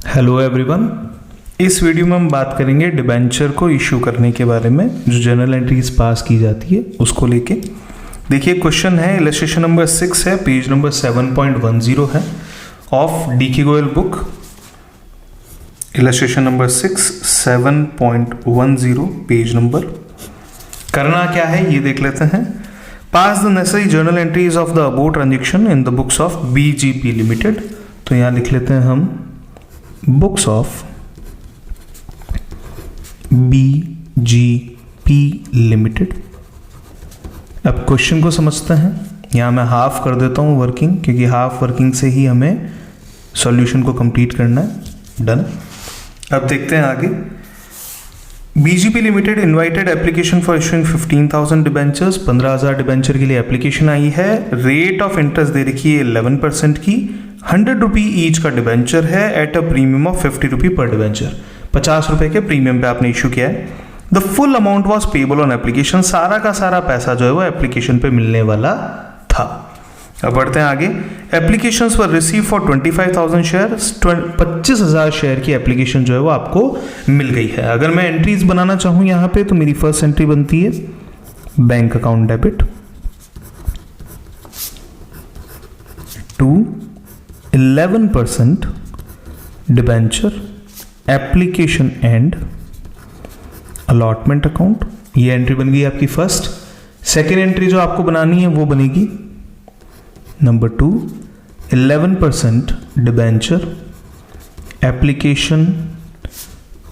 Hello everyone. इस video में हम बात करेंगे डिबेंचर को इशू करने के बारे में, जो जर्नल एंट्रीज पास की जाती है उसको लेके। देखिए क्वेश्चन है, इलस्ट्रेशन नंबर 6 है, पेज नंबर 7.10 है of DK Goyal book. Illustration number 6 7.10 page number. करना क्या है ये देख लेते हैं। Pass the necessary journal entries of the above transaction in the books of BGP limited. तो यहाँ लिख लेते हैं हम बुक्स ऑफ बीजीपी लिमिटेड। अब क्वेश्चन को समझते हैं। यहाँ मैं हाफ कर देता हूँ वर्किंग, क्योंकि हाफ वर्किंग से ही हमें सॉल्यूशन को कंप्लीट करना है। डन। अब देखते हैं आगे। BGP limited invited application for issuing 15,000 debentures. 15,000 debenture के लिए एप्लीकेशन आई है। रेट ऑफ इंटरेस्ट दे रखी है 11% की। 100 रुपी ईच का डिबेंचर है एट अ प्रीमियम ऑफ 50 रुपी पर डिबेंचर। 50 रुपए के प्रीमियम पे आपने इशू किया है। The full amount was payable on application. सारा का सारा पैसा जो है वो एप्लीकेशन पे मिलने वाला था। अब बढ़ते हैं आगे। Applications were receive for 25,000 share. 25,000 share की एप्लीकेशन जो है वो आपको मिल गई है। अगर मैं एंट्रीज बनाना चाहूं यहाँ पे, तो मेरी फर्स्ट एंट्री बनती है bank account debit to 11% debenture application and allotment account. ये एंट्री बन गई आपकी फर्स्ट। सेकेंड एंट्री जो आपको बनानी है वो बनेगी number 2 11% debenture application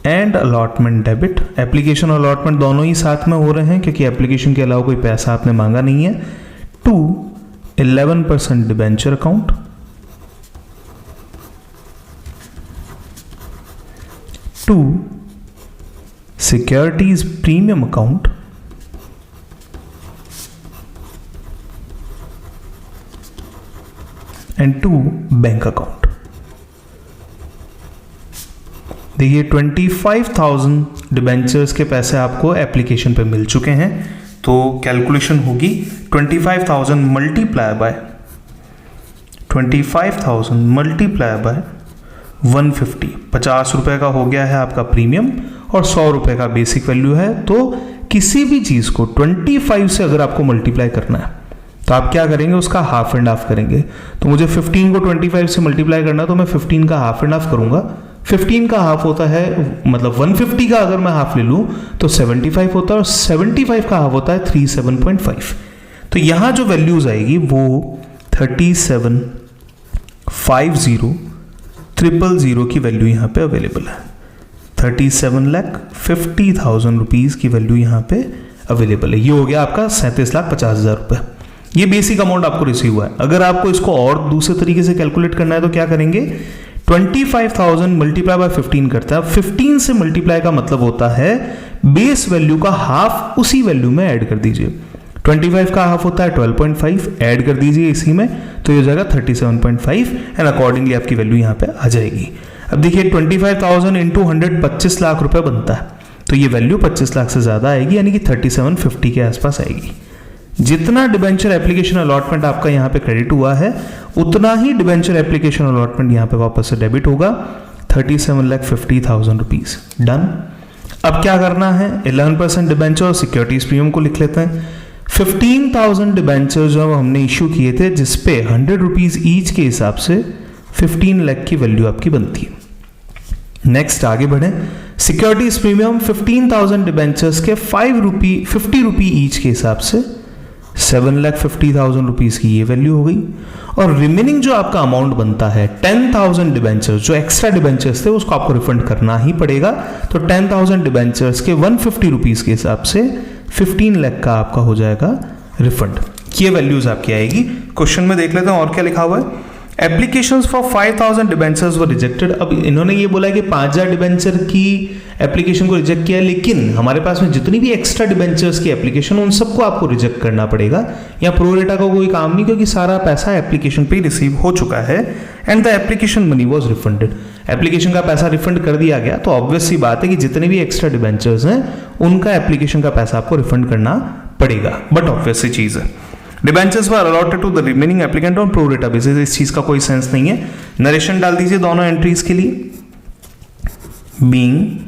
and allotment debit. Application और अलॉटमेंट दोनों ही साथ में हो रहे हैं, क्योंकि एप्लीकेशन के अलावा कोई पैसा आपने मांगा नहीं है। To 11% debenture account to securities premium account and to bank account. देखिए 25,000 डिबेंचर्स के पैसे आपको एप्लीकेशन पे मिल चुके हैं। तो कैलकुलेशन होगी 25,000 मल्टीप्लाई बाय 150। 50 रुपए का हो गया है आपका प्रीमियम और 100 रुपए का बेसिक वैल्यू है। तो किसी भी चीज को 25 से अगर आपको मल्टीप्लाई करना है तो आप क्या करेंगे, उसका हाफ एंड हाफ करेंगे। तो मुझे 15 को 25 से मल्टीप्लाई करना है, तो मैं 15 का हाफ एंड हाफ करूंगा। 15 का हाफ होता है, मतलब 150 का अगर मैं हाफ ले लूं तो 75 होता है, और 75 का हाफ होता है 37.5। तो यहां जो वैल्यूज आएगी वो 37,50,000 की वैल्यू यहां पे अवेलेबल है। 37,50,000 रुपीज की वैल्यू यहां पे अवेलेबल है। ये हो गया आपका 37,50,000 रुपए। ये बेसिक अमाउंट आपको रिसीव हुआ है। अगर आपको इसको और दूसरे तरीके से कैलकुलेट करना है तो क्या करेंगे, 25,000 मल्टीप्लाई बाय 15 करता है। 15 से मल्टीप्लाई का मतलब होता है बेस वैल्यू का हाफ उसी वैल्यू में ऐड कर दीजिए। 25 का हाफ होता है 12.5, ऐड कर दीजिए इसी में, तो ये हो जाएगा 37.5 एंड अकॉर्डिंगली आपकी वैल्यू यहाँ पे आ जाएगी। अब देखिए 25,000 इंटू 100 25 लाख रुपए बनता है, तो ये वैल्यू 25 लाख से ज्यादा आएगी, यानी कि 3750 के आसपास आएगी। जितना डिबेंचर एप्लीकेशन अलॉटमेंट आपका यहाँ पे क्रेडिट हुआ है, उतना ही डिबेंचर एप्लीकेशन अलॉटमेंट यहाँ पे वापस से डेबिट होगा, 37,50,000 रुपीज। डन। अब क्या करना है, 11% डिबेंचर और सिक्योरिटीज प्रीमियम को लिख लेते हैं। 15,000 डिबेंचर जो हमने इश्यू किए थे, जिसपे 100 रुपीज ईच के हिसाब से 15 लाख की वैल्यू आपकी बनती है। नेक्स्ट आगे बढ़े। सिक्योरिटीज प्रीमियम 15,000 डिबेंचर्स के 50 रुपी ईच के हिसाब से 7,50,000 रुपीज की ये वैल्यू हो गई। और रिमेनिंग जो आपका अमाउंट बनता है 10,000 डिबेंचर्स, जो एक्स्ट्रा डिबेंचर्स थे उसको आपको रिफंड करना ही पड़ेगा। तो 10,000 डिबेंचर्स के 150 रुपीज के हिसाब से 15 लाख का आपका हो जाएगा रिफंड। ये वैल्यूज आपकी आएगी। क्वेश्चन में देख लेते हैं और क्या लिखा हुआ है। Applications for 5,000 debentures were rejected. अब इन्होंने ये बोला कि 5,000 डिबेंचर की एप्लीकेशन को रिजेक्ट किया, लेकिन हमारे पास में जितनी भी एक्स्ट्रा डिबेंचर्स की एप्लीकेशन, उन सबको आपको रिजेक्ट करना पड़ेगा। या प्रोरेटा का कोई काम नहीं, क्योंकि सारा पैसा एप्लीकेशन पे रिसीव हो चुका है and the application money was refunded. Application का पैसा रिफंड कर दिया गया, तो ऑब्वियस सी बात है कि जितने भी एक्स्ट्रा डिबेंचर्स हैं उनका एप्लीकेशन का पैसा आपको रिफंड करना पड़ेगा। बट ऑब्वियस सी चीज है। Debentures were allotted to the remaining applicant on pro rata basis. इस चीज का कोई सेंस नहीं है। नरेशन डाल दीजिए दोनों एंट्रीज के लिए। बीइंग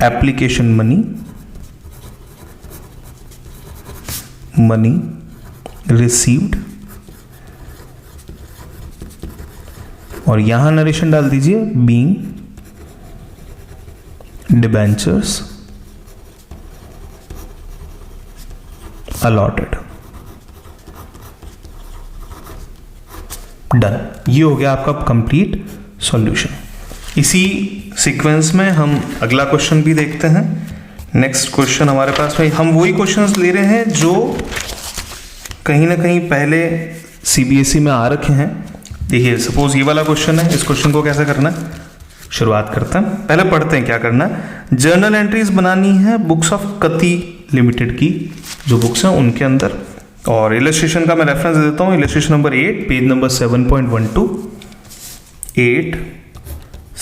एप्लीकेशन मनी रिसीव्ड, और यहां नरेशन डाल दीजिए बीइंग डिबेंचर्स अलॉटेड। डन, ये हो गया आपका कंप्लीट सॉल्यूशन। इसी सीक्वेंस में हम अगला क्वेश्चन भी देखते हैं। नेक्स्ट क्वेश्चन हमारे पास में हम वही क्वेश्चंस ले रहे हैं जो कहीं ना कहीं पहले सीबीएसई में आ रखे हैं। देखिए सपोज ये वाला क्वेश्चन है, इस क्वेश्चन को कैसे करना है शुरुआत करते हैं। पहले पढ़ते हैं क्या करना है। जर्नल एंट्रीज बनानी है बुक्स ऑफ कति लिमिटेड की, जो बुक्स हैं उनके अंदर, और इलस्ट्रेशन का मैं रेफरेंस देता हूँ। Illustration number 8 page number 7.12, 8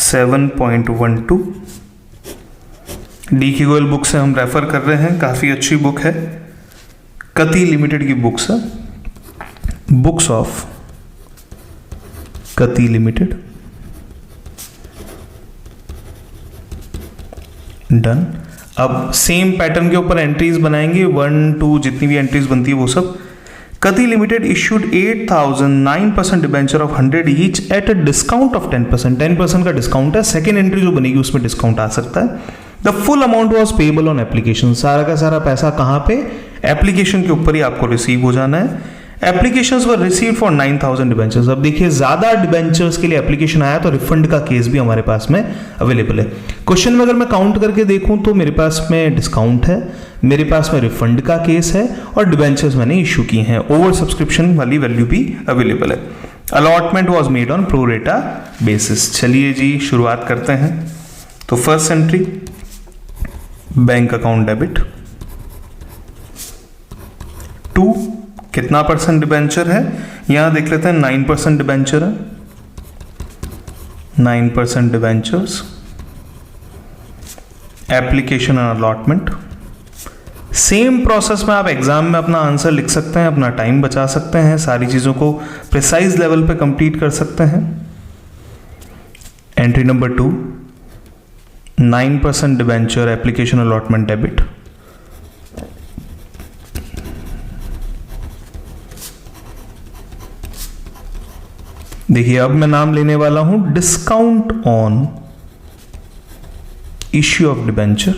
7.12 D की गोयल बुक से हम रेफर कर रहे हैं, काफ़ी अच्छी बुक है, कति लिमिटेड की बुक्स है, बुक्स ऑफ कति लिमिटेड। डन। अब सेम पैटर्न के ऊपर एंट्रीज बनाएंगे, 1 2 जितनी भी एंट्रीज बनती है वो सब। कति limited issued 8,009% debenture of 100 each at a discount of 10%। 10% का डिस्काउंट है, सेकेंड एंट्री जो बनेगी उसमें डिस्काउंट आ सकता है। The full amount was payable on application. सारा का सारा पैसा कहाँ पे, एप्लीकेशन के ऊपर ही आपको रिसीव हो जाना है। Applications were received for 9,000 debentures. अब देखिए ज्यादा डिबेंचर्स के लिए एप्लीकेशन आया तो रिफंड का केस भी हमारे पास में अवेलेबल है। क्वेश्चन में अगर मैं काउंट करके देखूं तो मेरे पास में डिस्काउंट है, मेरे पास में रिफंड का केस है, और डिबेंचर्स मैंने इशू की हैं। ओवर सब्सक्रिप्शन वाली वैल्यू भी अवेलेबल है। Allotment was made on pro rata basis. चलिए जी शुरुआत करते हैं। तो first entry bank account debit 2, कितना परसेंट डिबेंचर है, यहां देख लेते हैं 9% डिबेंचर है, 9% debentures. Application and allotment, same process में आप एग्जाम में अपना आंसर लिख सकते हैं, अपना टाइम बचा सकते हैं, सारी चीजों को प्रिसाइज लेवल पे कंप्लीट कर सकते हैं। Entry number 2 9% debenture application allotment debit. देखिए अब मैं नाम लेने वाला हूं discount on issue of debenture.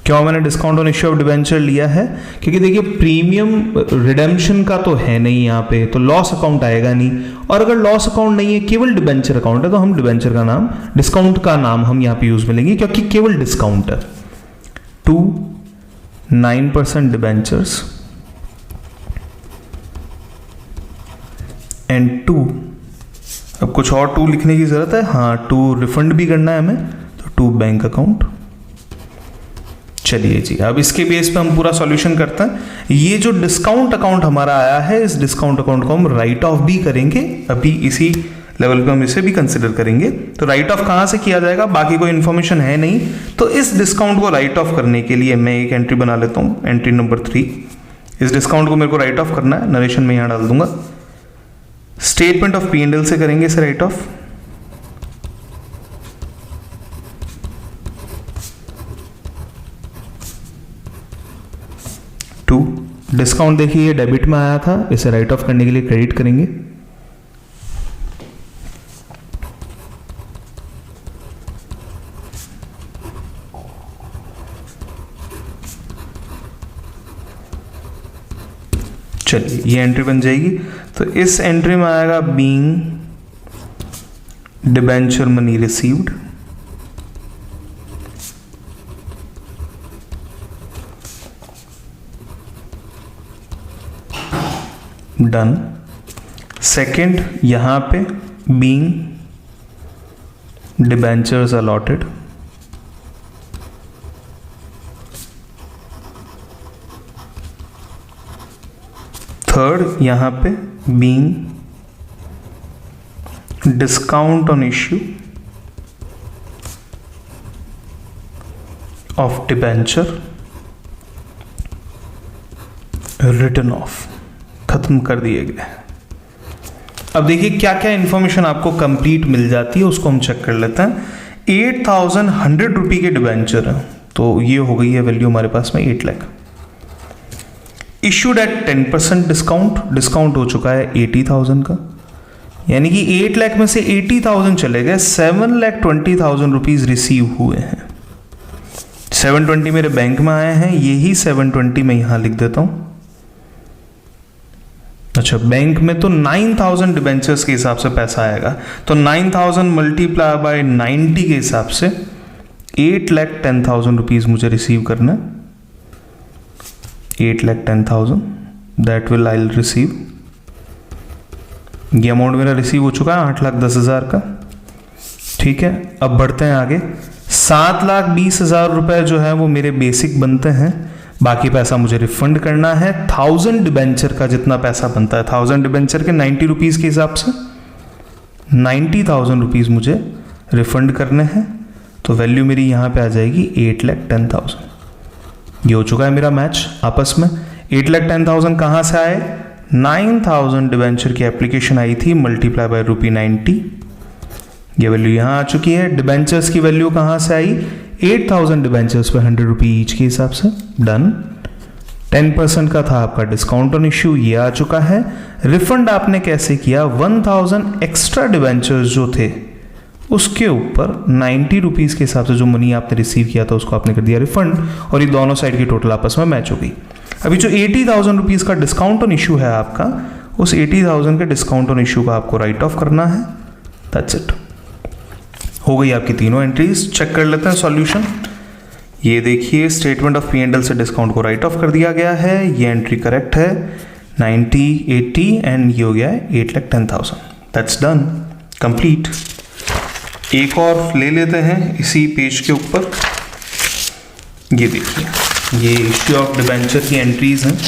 क्यों मैंने discount on issue of debenture लिया है, क्योंकि देखिए प्रीमियम रिडेम्पशन का तो है नहीं यहाँ पे, तो लॉस अकाउंट आएगा नहीं, और अगर लॉस अकाउंट नहीं है केवल डिबेंचर अकाउंट है तो हम डिबेंचर का नाम, डिस्काउंट का नाम हम यहाँ पे यूज में लेंगे क्योंकि केवल डिस्काउंट है। 2 9% डिबेंचर्स एंड 2, अब कुछ और 2 लिखने की जरूरत है, हाँ 2 रिफंड भी करना है हमें, तो 2 बैंक अकाउंट। चलिए जी अब इसके बेस पे हम पूरा सॉल्यूशन करते हैं। ये जो डिस्काउंट अकाउंट हमारा आया है, इस डिस्काउंट अकाउंट को हम राइट ऑफ भी करेंगे, अभी इसी लेवल पे हम इसे भी कंसिडर करेंगे। तो राइट ऑफ कहां से किया जाएगा, बाकी कोई इंफॉर्मेशन है नहीं, तो इस डिस्काउंट को राइट ऑफ करने के लिए मैं एक एंट्री बना लेता हूं, एंट्री नंबर 3। इस डिस्काउंट को मेरे को राइट ऑफ करना है, नरेशन में यहां डाल दूंगा। स्टेटमेंट ऑफ P&L से करेंगे इसे राइट ऑफ। डिस्काउंट देखिए ये डेबिट में आया था, इसे राइट ऑफ करने के लिए क्रेडिट करेंगे। चलिए ये एंट्री बन जाएगी। तो इस एंट्री में आएगा being debenture money received, done. Second यहां पे बीइंग डिबेंचर्स अलॉटेड, थर्ड यहां पे being discount on issue of debenture written off, खत्म कर दिए गए। अब देखिए क्या क्या इंफॉर्मेशन आपको कंप्लीट मिल जाती है, उसको हम चेक कर लेते हैं। 8,100 रुपये के डिबेंचर है, तो ये हो गई है वैल्यू हमारे पास में 8 lakh. Issued at 10% discount, discount हो चुका है 80,000 का, यानी कि 8 लाख में से 80,000 चले गए, 7,20,000 रुपीज रिसीव हुए हैं। 720 मेरे बैंक में आए हैं, यही 720 मैं यहां लिख देता हूं। अच्छा, बैंक में तो 9,000 डिबेंचर्स के हिसाब से पैसा आएगा, तो 9,000 मल्टीप्लाई बाय 90 के हिसाब से 8,10,000 रुपीज मुझे रिसीव करना है। 8,10,000 दैट विल आई रिसीव। ये अमाउंट मेरा रिसीव हो चुका है 8,10,000 का। ठीक है, अब बढ़ते हैं आगे। 7,20,000 रुपए जो है वो मेरे बेसिक बनते हैं, बाकी पैसा मुझे रिफंड करना है। 1,000 डिबेंचर का जितना पैसा बनता है, 1,000 डिबेंचर के 90 रुपीज के हिसाब से 90,000 रुपीज मुझे रिफंड करने हैं, तो वैल्यू मेरी यहां पे आ जाएगी 8,10,000। ये हो चुका है मेरा मैच आपस में। 8,10,000 कहां से आए? 9,000 डिबेंचर की एप्लीकेशन आई थी मल्टीप्लाई बाय ₹90, ये वैल्यू यहां आ चुकी है। डिबेंचर्स की वैल्यू कहां से आई? 8,000 डिबेंचर्स पे 100 रुपये ईच के हिसाब से, डन। 10% का था आपका डिस्काउंट ऑन इश्यू, ये आ चुका है। रिफंड आपने कैसे किया? 1,000 एक्स्ट्रा डिबेंचर्स जो थे उसके ऊपर 90 रुपीज के हिसाब से जो मनी आपने रिसीव किया था उसको आपने कर दिया रिफंड, और ये दोनों साइड की टोटल आपस में मैच हो गई। अभी जो 80,000 रुपीज का डिस्काउंट ऑन इश्यू है आपका, उस 80,000 के डिस्काउंट ऑन इश्यू का आपको राइट ऑफ करना है। दैट्स इट, हो गई आपकी तीनों एंट्रीज। चेक कर लेते हैं सॉल्यूशन। ये देखिए, स्टेटमेंट ऑफ P&L से डिस्काउंट को राइट ऑफ कर दिया गया है, ये एंट्री करेक्ट है। 90, 80 एंड ये हो गया है 8,10,000। That's done, complete. एक और ले लेते हैं इसी पेज के ऊपर। ये देखिए, ये इश्यू ऑफ डिबेंचर की एंट्रीज हैं।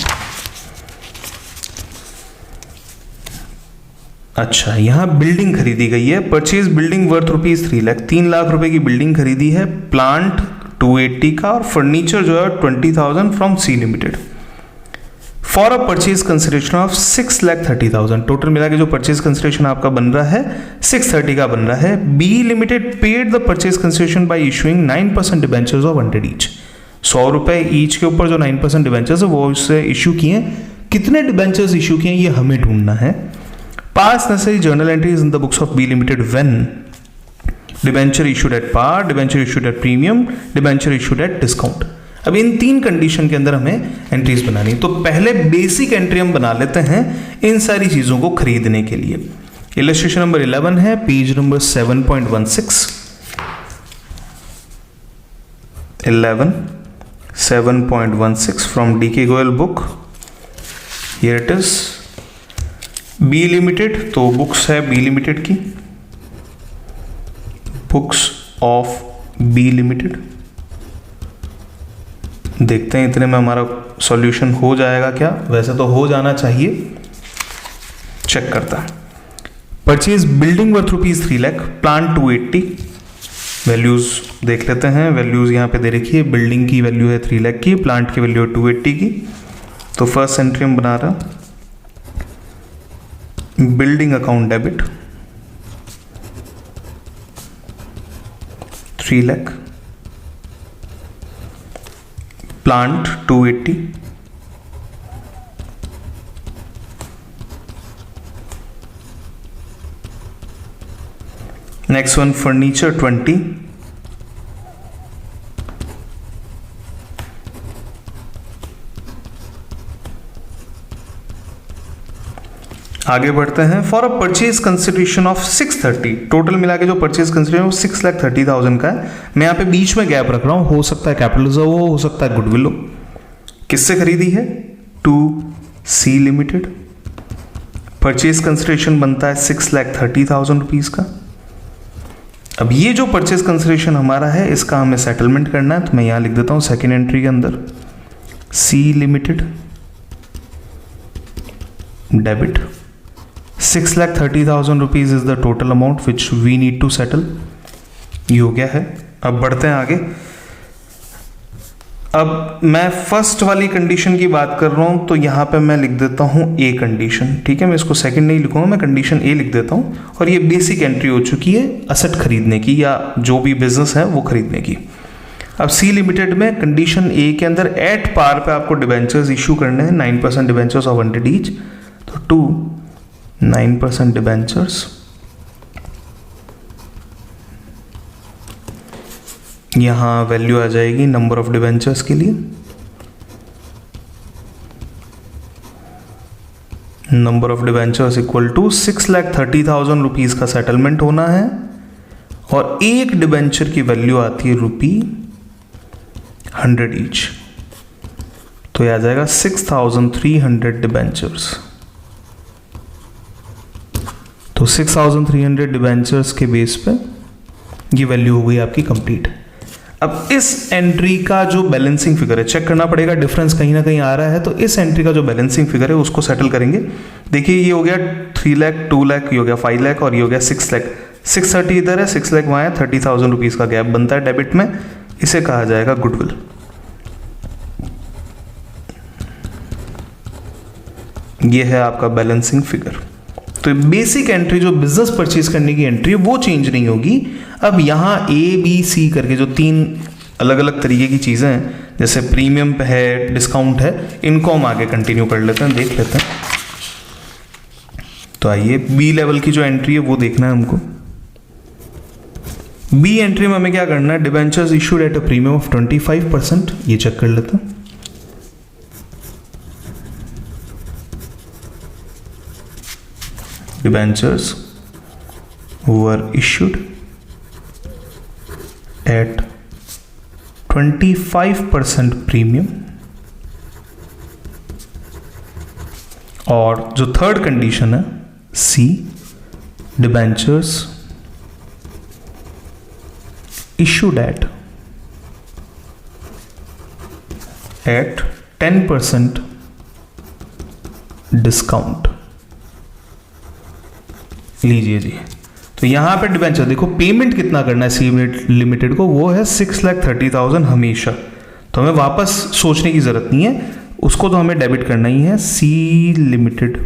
अच्छा, यहां बिल्डिंग खरीदी गई है, purchase building worth ₹3 lakh, 3 lakh रुपए की बिल्डिंग खरीदी है, प्लांट 280 का और फर्नीचर जो है 20,000 from C limited for a purchase consideration of 6,30,000। Total मिला के जो परचेज कंसिडरेशन आपका बन रहा है 630 का बन रहा है। B limited paid the purchase consideration by issuing 9% debentures of 100 each. 100 रुपए ईच के ऊपर जो 9% डिबेंचर्स है वो उससे इशू किए। कितने डिबेंचर्स इशू किए ये हमें ढूंढना है। Pass necessary journal entries in the books of B limited when debenture issued at par, debenture issued at premium, debenture issued at discount. अब इन 3 कंडीशन के अंदर हमें एंट्रीज बनानी है। तो पहले बेसिक एंट्री हम बना लेते हैं इन सारी चीजों को खरीदने के लिए। इलस्ट्रेशन नंबर 11 है, page number 7.16। 11 7.16 from D K Goyal book. Here it is. B limited, तो बुक्स है बी लिमिटेड की, बुक्स ऑफ बी लिमिटेड। देखते हैं इतने में हमारा सॉल्यूशन हो जाएगा क्या? वैसे तो हो जाना चाहिए, चेक करता है। Purchase building worth ₹3 lakh, plant 280। Values देख लेते हैं। वैल्यूज यहां पे दे रखी है, बिल्डिंग की वैल्यू है 3 लाख की, प्लांट की वैल्यू है 280 की। तो फर्स्ट एंट्री हम बना रहा, building account debit 3 lakh, plant 280, next one furniture 20, आगे बढ़ते हैं। For a purchase consideration of 630, total मिला के जो परचेज कंसिडरेशन 6,30,000 का है। मैं यहाँ पे बीच में गैप रख रहा हूँ, हो सकता है कैपिटल हो सकता है गुडविल हो। किससे खरीदी है? To C limited. Purchase consideration बनता है 6,30,000 रुपीज का। अब ये जो परचेज कंसिडरेशन हमारा है इसका हमें सेटलमेंट करना है, तो मैं यहां लिख देता हूं सेकेंड एंट्री के अंदर C limited debit 6,30,000 rupees is the total amount which we need to settle. ये हो गया है। अब बढ़ते हैं आगे। अब मैं फर्स्ट वाली कंडीशन की बात कर रहा हूं, तो यहां पे मैं लिख देता हूं ए कंडीशन, ठीक है। मैं इसको सेकंड नहीं लिखूंगा, मैं कंडीशन ए लिख देता हूं। और ये बेसिक एंट्री हो चुकी है असेट खरीदने की या जो भी बिजनेस है वो खरीदने की। अब सी लिमिटेड में कंडीशन ए के अंदर एट पार पे आपको डिबेंचर्स इशू करने हैं, 9% डिबेंचर्स ऑफ 100 ईच। तो 9% डिबेंचर्स, यहां वैल्यू आ जाएगी नंबर ऑफ डिबेंचर्स के लिए, number of debentures equal to 6,30,000 rupees का सेटलमेंट होना है। और एक डिबेंचर की वैल्यू आती है ₹100 ईच, तो यह आ जाएगा 6,300 डिबेंचर्स। तो 6,300 डिबेंचर्स के बेस पे ये वैल्यू हो गई आपकी कंप्लीट। अब इस एंट्री का जो बैलेंसिंग फिगर है, चेक करना पड़ेगा डिफरेंस कहीं ना कहीं आ रहा है, तो इस एंट्री का जो बैलेंसिंग फिगर है उसको सेटल करेंगे। देखिए ये हो गया 3 लाख, 2 लाख, ये हो गया 5 लाख और ये हो गया 6 लाख। 630 इधर है, 6 लाख वहां है, 30,000 रुपीज का गैप बनता है डेबिट में, इसे कहा जाएगा गुडविल। ये है आपका बैलेंसिंग फिगर। तो बेसिक एंट्री जो बिजनेस परचेज करने की एंट्री है वो चेंज नहीं होगी। अब यहां ए बी सी करके जो 3 अलग अलग तरीके की चीजें हैं, जैसे प्रीमियम पे है, डिस्काउंट है, इनको हम आगे कंटिन्यू कर लेते हैं, देख लेते हैं। तो आइए बी लेवल की जो एंट्री है वो देखना है हमको। बी एंट्री में हमें क्या करना है, debentures issued at a premium of 25%, ये चेक कर लेते हैं। Debentures were issued at 25% premium। और जो थर्ड कंडीशन है सी, debentures issued at 10% डिस्काउंट। लीजिए जी, तो यहां पे डिबेंचर देखो पेमेंट कितना करना है सी लिमिटेड को, वो है 6,30,000 हमेशा। तो हमें वापस सोचने की जरूरत नहीं है, उसको तो हमें डेबिट करना ही है। सी लिमिटेड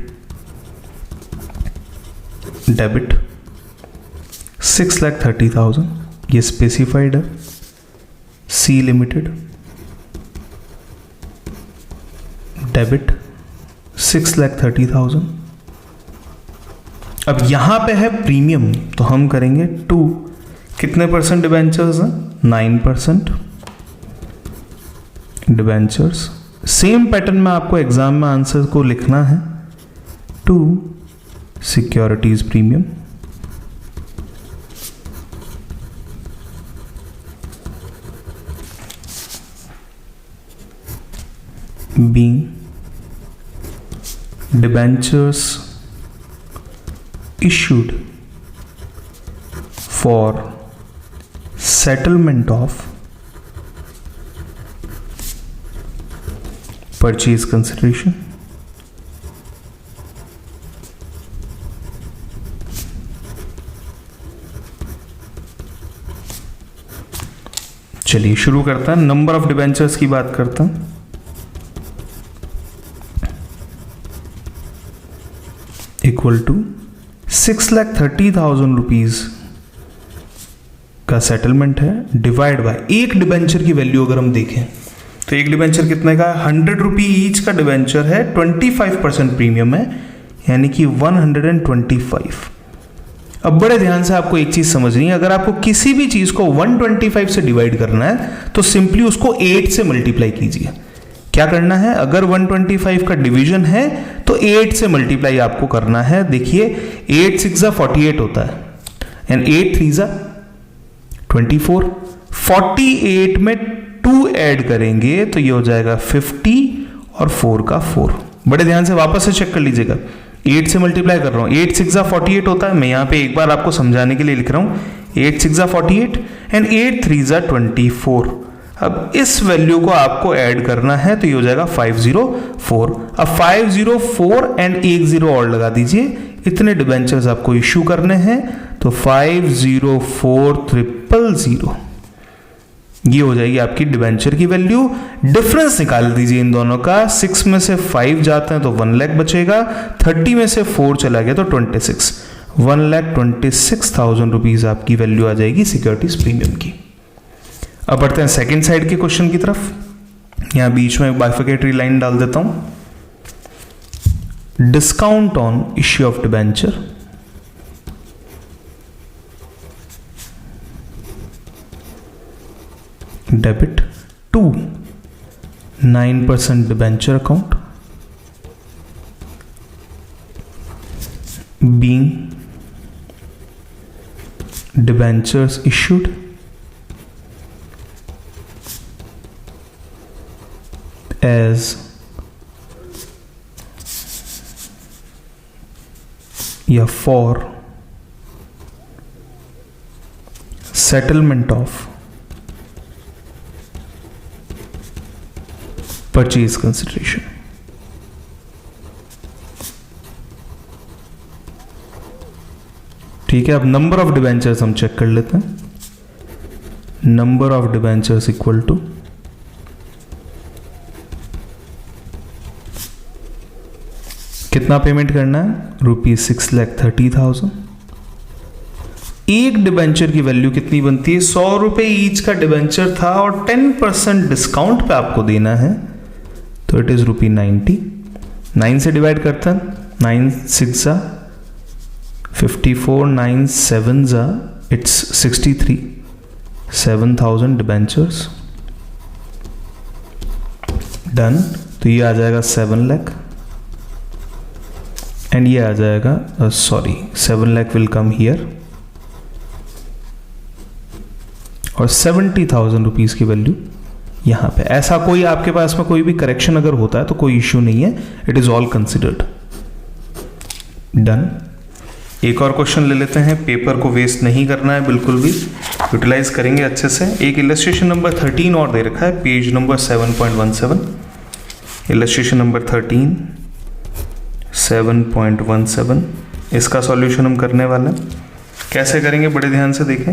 डेबिट 6,30,000, ये स्पेसिफाइड है। C limited debit 6,30,000। अब यहां पे है प्रीमियम, तो हम करेंगे 2, कितने परसेंट डिबेंचर्स हैं, 9% डिबेंचर्स। सेम पैटर्न में आपको एग्जाम में आंसर को लिखना है, 2 securities premium being debentures issued for settlement of purchase consideration चलिए शुरू करता है। नंबर ऑफ डिबेंचर्स की बात करता हूं। इक्वल टू 6,30,000 रुपीज का सेटलमेंट है, डिवाइड बाय एक डिबेंचर की वैल्यू अगर हम देखें तो एक डिबेंचर कितने का, 100 रुपी ईच का डिबेंचर है, 25% प्रीमियम है, यानी कि 125। अब बड़े ध्यान से आपको एक चीज समझनी है, अगर आपको किसी भी चीज को 125 से डिवाइड करना है तो सिंपली उसको 8 से मल्टीप्लाई कीजिए। क्या करना है, अगर 125 का डिवीजन है तो 8 से मल्टीप्लाई आपको करना है। देखिए 8 6 48 होता है एंड 8 3 24। 48 में 2 ऐड करेंगे तो ये हो जाएगा 50 और 4 का 4। बड़े ध्यान से वापस से चेक कर लीजिएगा, 8 से मल्टीप्लाई कर रहा हूं, 8 6 48 होता है। मैं यहां पे एक बार आपको समझाने के लिए लिख रहा हूं, 8 6 48 एंड 8 3 24। अब इस वैल्यू को आपको ऐड करना है तो ये हो जाएगा 504। अब 504 एंड 10 और लगा दीजिए, इतने डिबेंचर्स आपको इश्यू करने हैं तो 504,000। ये हो जाएगी आपकी डिबेंचर की वैल्यू। डिफरेंस निकाल दीजिए इन दोनों का। 6 में से 5 जाते हैं तो 1 लाख बचेगा, 30 में से 4 चला गया तो 26, 1,26,000 रुपीज आपकी वैल्यू आ जाएगी सिक्योरिटीज प्रीमियम की। अब बढ़ते हैं सेकंड साइड के क्वेश्चन की तरफ। यहां बीच में एक बाइफिकेटरी लाइन डाल देता हूं। Discount on issue of debenture, debit to 9% debenture account being debentures issued as for settlement of purchase consideration। ठीक है, अब नंबर ऑफ डिबेंचर्स हम चेक कर लेते हैं। Number of debentures equal to कितना पेमेंट करना है, ₹6,30,000। एक डिबेंचर की वैल्यू कितनी बनती है, 100 रुपए ईच का डिबेंचर था और 10% डिस्काउंट पे आपको देना है तो इट इज ₹90। 9 से डिवाइड करते हैं, 9 6 54, 9 7 it's 63, 7,000 डिबेंचर्स डन। तो ये आ जाएगा 7 लाख एंड ये आ जाएगा 7 लाख विल कम हियर और 70,000 रुपीज की वैल्यू यहां पे। ऐसा कोई आपके पास में कोई भी करेक्शन अगर होता है तो कोई इश्यू नहीं है, it is all considered. Done. एक और क्वेश्चन ले लेते हैं। पेपर को वेस्ट नहीं करना है, बिल्कुल भी यूटिलाइज करेंगे अच्छे से। एक इलस्ट्रेशन नंबर 13 और दे रखा है, पेज नंबर 7.17। इलस्ट्रेशन नंबर 13 7.17, इसका सॉल्यूशन हम करने वाले हैं। कैसे करेंगे बड़े ध्यान से देखें।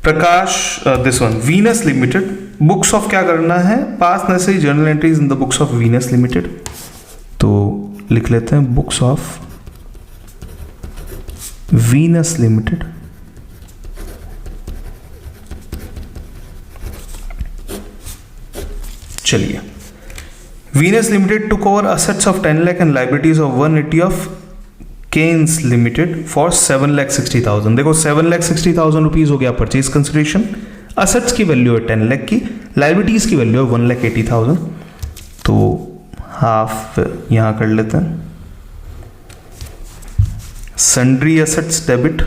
प्रकाश this one, Venus limited, books of क्या करना है, pass necessary journal entries in the books of Venus limited. तो लिख लेते हैं बुक्स ऑफ वीनस लिमिटेड। चलिए, Venus limited took over assets of 10 lakh and liabilities of 180 of Keynes limited for 7,60,000। देखो 7,60,000 rupees हो गया परचेज कंसिडरेशन। असेट्स की value है 10 लाख की, लाइबिलिटीज की वैल्यू है 1,80,000। तो हाफ यहां कर लेते हैं। Sundry assets debit,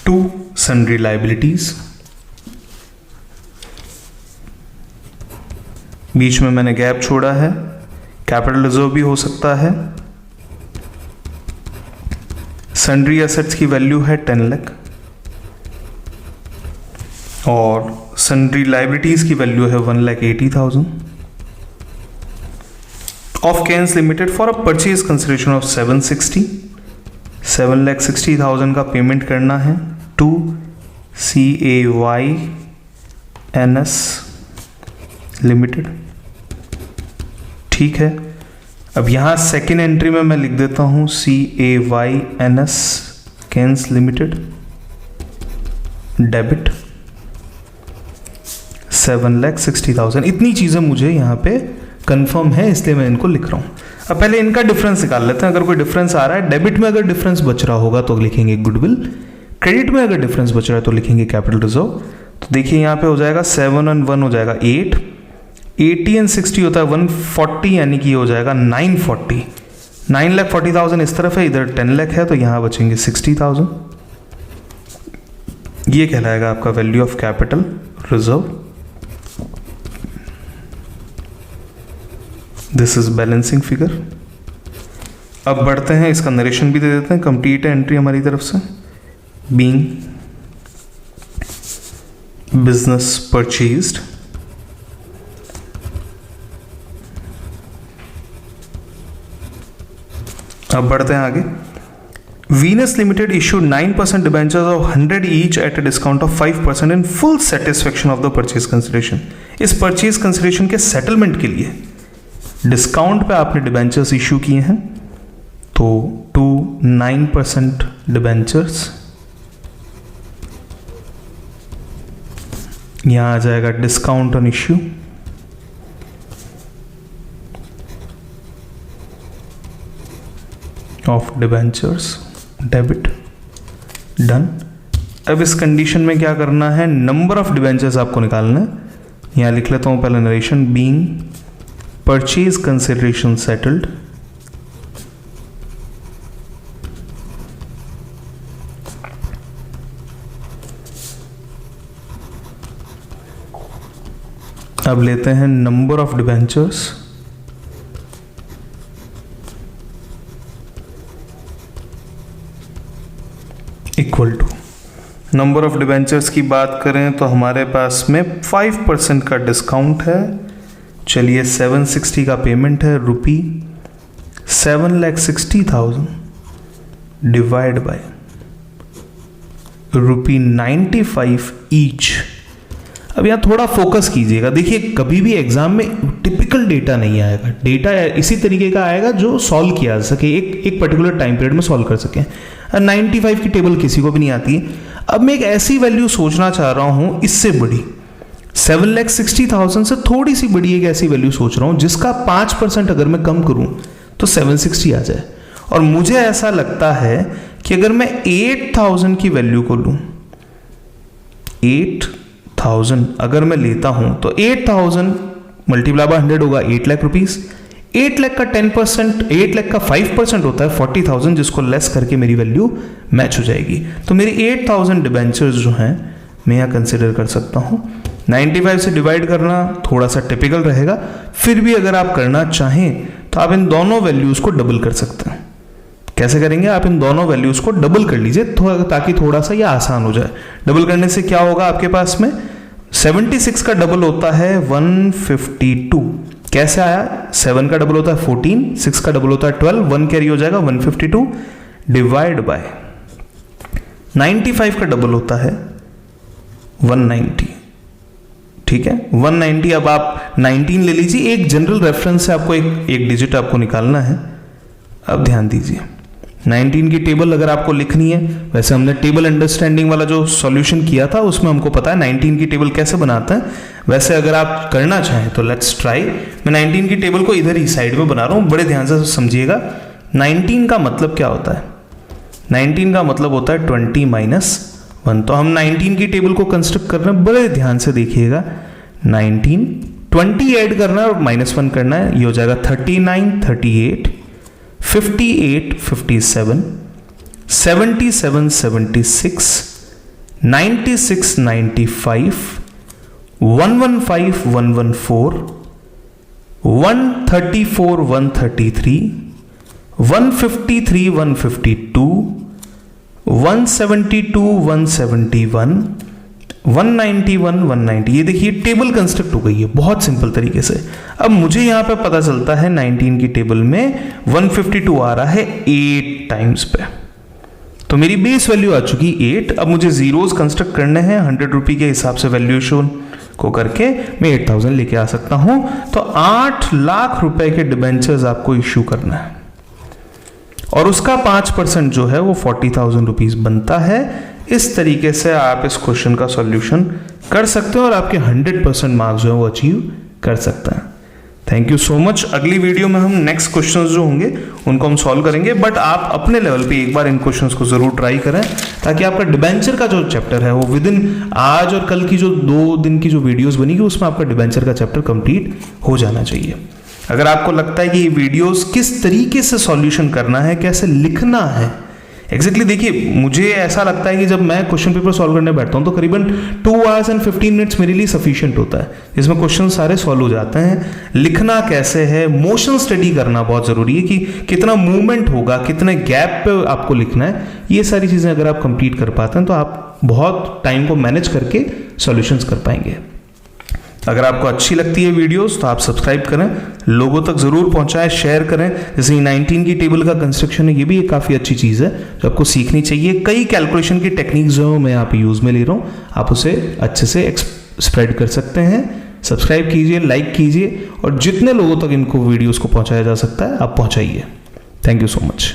to sundry liabilities, बीच में मैंने गैप छोड़ा है, कैपिटल रिजर्व भी हो सकता है। सन्ड्री एसेट्स की वैल्यू है 10 लाख और सन्ड्री लाइबिलिटीज की वैल्यू है 1,80,000 of Keynes limited for a purchase consideration of 7,60,000 का पेमेंट करना है टू CAYNS लिमिटेड। ठीक है, अब यहां सेकेंड एंट्री में मैं लिख देता हूं CAYNS केन्स लिमिटेड डेबिट 7,60,000। इतनी चीजें मुझे यहां पे कंफर्म है, इसलिए मैं इनको लिख रहा हूं। अब पहले इनका डिफरेंस निकाल लेते हैं। अगर कोई डिफरेंस आ रहा है, डेबिट में अगर डिफरेंस बच रहा होगा तो लिखेंगे गुडविल, क्रेडिट में अगर डिफरेंस बच रहा है तो लिखेंगे कैपिटल रिजर्व। तो देखिए यहाँ पे हो जाएगा 7 और 1 हो जाएगा 8, 80 एंड 60 होता है 140, यानी कि हो जाएगा 940। 9,40,000 इस तरफ है, इधर 10 लाख है, तो यहाँ बचेंगे 60,000। ये कहलाएगा आपका value of capital reserve. This is balancing figure. अब बढ़ते हैं, इसका नरेशन भी दे देते हैं। कंप्लीट है एंट्री हमारी तरफ से। बीइंग बिजनेस परचेज्ड, अब बढ़ते हैं आगे। Venus Limited issued 9% debentures of 100 each at a discount of 5% in full satisfaction of the purchase consideration. इस परचेज कंसिडरेशन के सेटलमेंट के लिए डिस्काउंट पे आपने डिबेंचर्स इशू किए हैं, तो 9% डिबेंचर्स यहां आ जाएगा discount on issue, of debentures debit, done. अब इस कंडीशन में क्या करना है, नंबर ऑफ डिबेंचर्स आपको निकालना है। यहां लिख लेता हूं पहले narration, being purchase consideration settled, अब लेते हैं number of debentures, equal to number of debentures की बात करें तो हमारे पास में 5% का डिस्काउंट है। चलिए 760 का पेमेंट है, रुपी 7,60,000 डिवाइड बाय रुपी 95 ईच। अब यहाँ थोड़ा फोकस कीजिएगा, देखिए कभी भी एग्जाम में टिपिकल डेटा नहीं आएगा, डेटा इसी तरीके का आएगा जो सॉल्व किया जा सके, एक पर्टिकुलर टाइम पीरियड में सॉल्व कर सकें। 95 की टेबल किसी को भी नहीं आती है। अब मैं एक ऐसी वैल्यू सोचना चाह रहा हूं इससे बड़ी, 7,60,000 से थोड़ी सी बड़ी एक ऐसी वैल्यू सोच रहा हूं जिसका 5% अगर मैं कम करूं तो 760 आ जाए। और मुझे ऐसा लगता है कि अगर मैं 8,000 की वैल्यू को लूं, 8,000 अगर मैं लेता हूं तो 8,000 मल्टीप्लाई बाय 100 होगा 8 लाख रुपीज। 8 लाख का 10%, 8 लाख का 5% होता है 40,000, जिसको लेस करके मेरी वैल्यू मैच हो जाएगी। तो मेरी 8,000 डिबेंचर्स जो हैं मैं यहाँ कंसिडर कर सकता हूँ। 95 से डिवाइड करना थोड़ा सा टिपिकल रहेगा, फिर भी अगर आप करना चाहें तो आप इन दोनों वैल्यूज को डबल कर सकते हैं। कैसे करेंगे, आप इन दोनों वैल्यूज को डबल कर लीजिए ताकि थोड़ा सा ये आसान हो जाए। डबल करने से क्या होगा, आपके पास में 76 का डबल होता है 152। कैसे आया, 7 का डबल होता है 14, 6 का डबल होता है 12, 1 कैरी हो जाएगा 152 डिवाइड बाय 95 का डबल होता है 190। ठीक है, 190। अब आप 19 ले लीजिए, एक जनरल रेफरेंस से आपको एक डिजिट आपको निकालना है। अब ध्यान दीजिए, 19 की टेबल अगर आपको लिखनी है, वैसे हमने टेबल अंडरस्टैंडिंग वाला जो सॉल्यूशन किया था उसमें हमको पता है 19 की टेबल कैसे बनाते हैं। वैसे अगर आप करना चाहें तो लेट्स ट्राई। मैं 19 की टेबल को इधर ही साइड में बना रहा हूं, बड़े ध्यान से समझिएगा। 19 का मतलब क्या होता है, 19 का मतलब होता है 20 माइनस 1। तो हम 19 की टेबल को कंस्ट्रक्ट कर रहे हैं, बड़े ध्यान से देखिएगा। 19, 20 ऐड करना है और -1 करना है, ये हो जाएगा 39, 38, 58, 57, 77, 76, 96, 95, 115, 114, 134, 133, 153, 152, 172, 171, 191, 190। ये देखिए टेबल कंस्ट्रक्ट हो गई है बहुत सिंपल तरीके से। अब मुझे यहां पे पता चलता है 19 की टेबल में 152 आ रहा है 8 टाइम्स पे, तो मेरी बेस वैल्यू आ चुकी 8। अब मुझे जीरोस कंस्ट्रक्ट करने हैं 100 रुपये के हिसाब से, वैल्यूएशन को करके मैं 8,000 लेके आ सकता हूं। तो 8 लाख रुपए के डिबेंचर्स आपको इश्यू करना है और उसका 5% जो है वो 40,000 रुपीज बनता है। इस तरीके से आप इस क्वेश्चन का सॉल्यूशन कर सकते हो और आपके 100% मार्क्स जो है वो अचीव कर सकते हैं। Thank you so much. अगली वीडियो में हम नेक्स्ट क्वेश्चंस जो होंगे उनको हम सॉल्व करेंगे, बट आप अपने लेवल पे एक बार इन क्वेश्चंस को जरूर ट्राई करें ताकि आपका डिबेंचर का जो चैप्टर है वो विद इन आज और कल की जो 2 दिन की जो वीडियोस बनेगी उसमें आपका डिबेंचर का चैप्टर कंप्लीट हो जाना चाहिए। अगर आपको लगता है कि ये वीडियोस किस तरीके से सॉल्यूशन करना है, कैसे लिखना है एग्जैक्टली देखिए, मुझे ऐसा लगता है कि जब मैं क्वेश्चन पेपर सॉल्व करने बैठता हूं तो करीबन 2 hours and 15 minutes मेरे लिए सफिशिएंट होता है, इसमें क्वेश्चन सारे सॉल्व हो जाते हैं। लिखना कैसे है, मोशन स्टडी करना बहुत जरूरी है कि कितना मूवमेंट होगा, कितने गैप पे आपको लिखना है, ये सारी चीजें अगर आप कंप्लीट कर पाते हैं तो आप बहुत टाइम को मैनेज करके सॉल्यूशंस कर पाएंगे। अगर आपको अच्छी लगती है वीडियोस तो आप सब्सक्राइब करें, लोगों तक ज़रूर पहुंचाएं, शेयर करें। जैसे 19 की टेबल का कंस्ट्रक्शन है, ये भी एक काफ़ी अच्छी चीज़ है जो आपको सीखनी चाहिए। कई कैलकुलेशन की टेक्निक्स जो मैं यहाँ पे यूज़ में ले रहा हूँ, आप उसे अच्छे से स्प्रेड कर सकते हैं। सब्सक्राइब कीजिए, लाइक कीजिए और जितने लोगों तक इनको वीडियोस को पहुंचाया जा सकता है आप पहुंचाइए। Thank you so much.